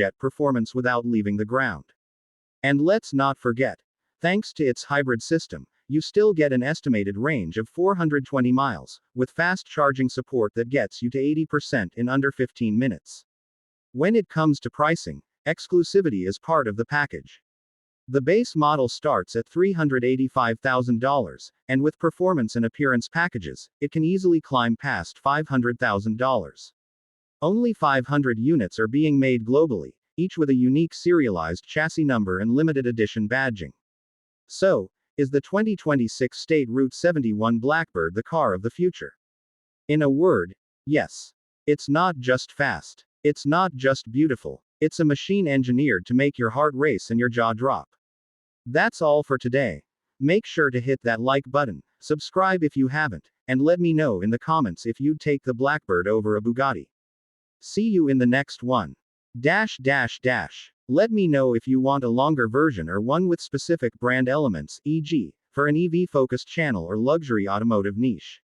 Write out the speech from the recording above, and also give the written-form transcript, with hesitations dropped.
jet performance without leaving the ground. And let's not forget, thanks to its hybrid system, you still get an estimated range of 420 miles, with fast charging support that gets you to 80% in under 15 minutes. When it comes to pricing, exclusivity is part of the package. The base model starts at $385,000, and with performance and appearance packages, it can easily climb past $500,000. Only 500 units are being made globally, each with a unique serialized chassis number and limited edition badging. So, is the 2026 State Route 71 Blackbird the car of the future? In a word, yes. It's not just fast. It's not just beautiful. It's a machine engineered to make your heart race and your jaw drop. That's all for today. Make sure to hit that like button, subscribe if you haven't, and let me know in the comments if you'd take the Blackbird over a Bugatti. See you in the next one. Let me know if you want a longer version or one with specific brand elements, e.g., for an EV-focused channel or luxury automotive niche.